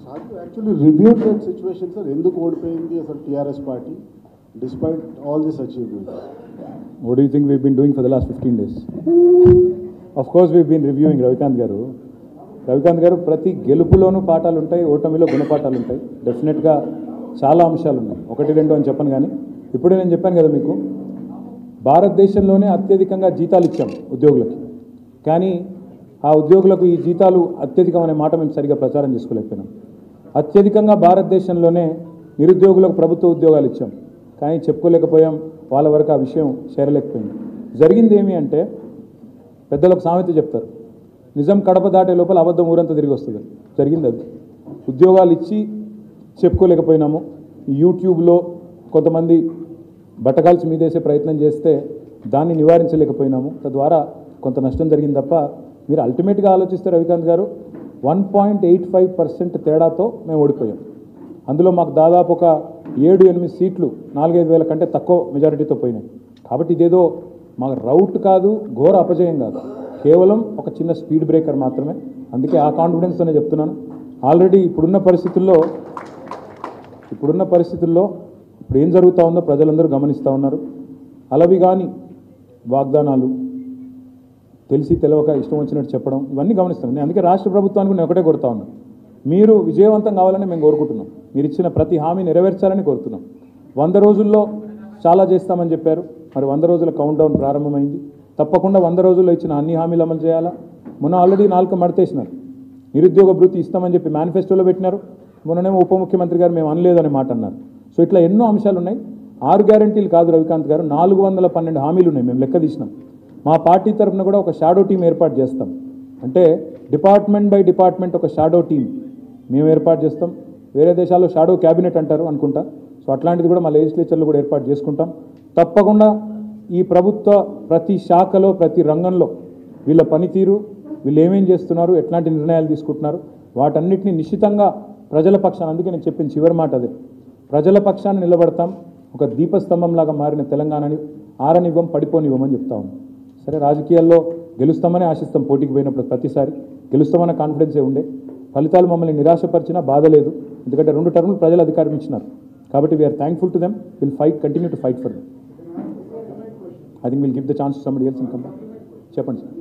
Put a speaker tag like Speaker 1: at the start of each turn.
Speaker 1: Have you actually reviewed that situation, sir? ఎందుకు ఓడిపోయింది అసలు TRS party despite all this achievement?
Speaker 2: What do you think we've been doing for the last 15 days? Of course we've been reviewing, Ravikant garu ప్రతి గెలుపులోనూ పాఠాలు ఉంటాయి, ఓటమిలో గుణపాఠాలు ఉంటాయి. డెఫినెట్గా చాలా అంశాలు ఉన్నాయి, ఒకటి రెండు అని చెప్పను. కానీ ఇప్పుడే నేను చెప్పాను కదా మీకు, భారతదేశంలోనే అత్యధికంగా జీతాలు ఇచ్చాం ఉద్యోగులకి. కానీ ఆ ఉద్యోగులకు ఈ జీతాలు అత్యధికం అనే మాట మేము సరిగా ప్రచారం చేసుకోలేకపోయినాం. అత్యధికంగా భారతదేశంలోనే నిరుద్యోగులకు ప్రభుత్వ ఉద్యోగాలు ఇచ్చాం, కానీ చెప్పుకోలేకపోయాం. వాళ్ళ వరకు ఆ విషయం చేరలేకపోయింది. జరిగింది ఏమి అంటే, పెద్దలకు సామెత చెప్తారు, నిజం కడప దాటే లోపల అబద్ధం ఊరంతా తిరిగి వస్తుంది. జరిగింది అది. ఉద్యోగాలు ఇచ్చి చెప్పుకోలేకపోయినాము. యూట్యూబ్లో కొంతమంది బట్టకాల్చి మీదేసే ప్రయత్నం చేస్తే దాన్ని నివారించలేకపోయినాము. తద్వారా కొంత నష్టం జరిగింది తప్ప, మీరు అల్టిమేట్గా ఆలోచిస్తే రవికాంత్ గారు 1.85% తేడాతో మేము ఓడిపోయాం. అందులో మాకు దాదాపు ఒక 7-8 సీట్లు 4-5 వేల కంటే తక్కువ మెజారిటీతో పోయినాయి. కాబట్టి ఇదేదో మాకు రౌట్ కాదు, ఘోర అపజయం కాదు, కేవలం ఒక చిన్న స్పీడ్ బ్రేకర్ మాత్రమే. అందుకే ఆ కాన్ఫిడెన్స్తోనే చెప్తున్నాను. ఆల్రెడీ ఇప్పుడున్న పరిస్థితుల్లో ఇప్పుడు ఏం జరుగుతూ ఉందో ప్రజలందరూ గమనిస్తూ ఉన్నారు. అలవి కానీ వాగ్దానాలు, తెలిసి తెలవక ఇష్టం వచ్చినట్టు చెప్పడం, ఇవన్నీ గమనిస్తున్నాను. అందుకే రాష్ట్ర ప్రభుత్వానికి నేను ఒకటే కోరుతా ఉన్నాను, మీరు విజయవంతం కావాలని మేము కోరుకుంటున్నాం. మీరు ఇచ్చిన ప్రతి హామీ నెరవేర్చాలని కోరుతున్నాం. 100 రోజుల్లో చాలా చేస్తామని చెప్పారు. మరి 100 రోజుల కౌంట్ డౌన్ ప్రారంభమైంది. తప్పకుండా 100 రోజుల్లో ఇచ్చిన అన్ని హామీలు అమలు చేయాలా. మొన్న ఆల్రెడీ 4 మడతేసినారు. నిరుద్యోగ భృతి ఇస్తామని చెప్పి మేనిఫెస్టోలో పెట్టినారు. మొన్ననేమో ఉప ముఖ్యమంత్రి గారు మేము అనలేదు అనే మాట అన్నారు. సో ఇట్లా ఎన్నో అంశాలు ఉన్నాయి. 6 గ్యారంటీలు కాదు రవికాంత్ గారు, 412 హామీలు ఉన్నాయి. మేము లెక్క తీసినాం. మా పార్టీ తరఫున కూడా ఒక షాడో టీం ఏర్పాటు చేస్తాం. అంటే డిపార్ట్మెంట్ బై డిపార్ట్మెంట్ ఒక షాడో టీం మేము ఏర్పాటు చేస్తాం. వేరే దేశాల్లో షాడో క్యాబినెట్ అంటారు అనుకుంటా. సో అట్లాంటిది కూడా మా లెజిస్లేచర్లు కూడా ఏర్పాటు చేసుకుంటాం. తప్పకుండా ఈ ప్రభుత్వ ప్రతి శాఖలో, ప్రతి రంగంలో వీళ్ళ పనితీరు, వీళ్ళు ఏమేం చేస్తున్నారు, ఎట్లాంటి నిర్ణయాలు తీసుకుంటున్నారు, వాటన్నిటిని నిశ్చితంగా ప్రజల పక్షాన, అందుకే నేను చెప్పిన చివరి మాట అదే, ప్రజల పక్షాన్ని నిలబడతాం. ఒక దీపస్తంభంలాగా మారిన తెలంగాణని ఆరనివ్వం, పడిపోనివ్వమని చెప్తా ఉన్నాం. సరే, రాజకీయాల్లో గెలుస్తామని ఆశిస్తాం. పోటీకి పోయినప్పుడు ప్రతిసారి గెలుస్తామన్న కాన్ఫిడెన్సే ఉండే. ఫలితాలు మమ్మల్ని నిరాశపరిచినా బాధ లేదు, ఎందుకంటే 2 టర్ములు ప్రజలు అధికారం ఇచ్చినారు. కాబట్టి we're thankful to them, will fight, continue to fight for them. I think will give the chance to somebody else in come. చెప్పండి సార్.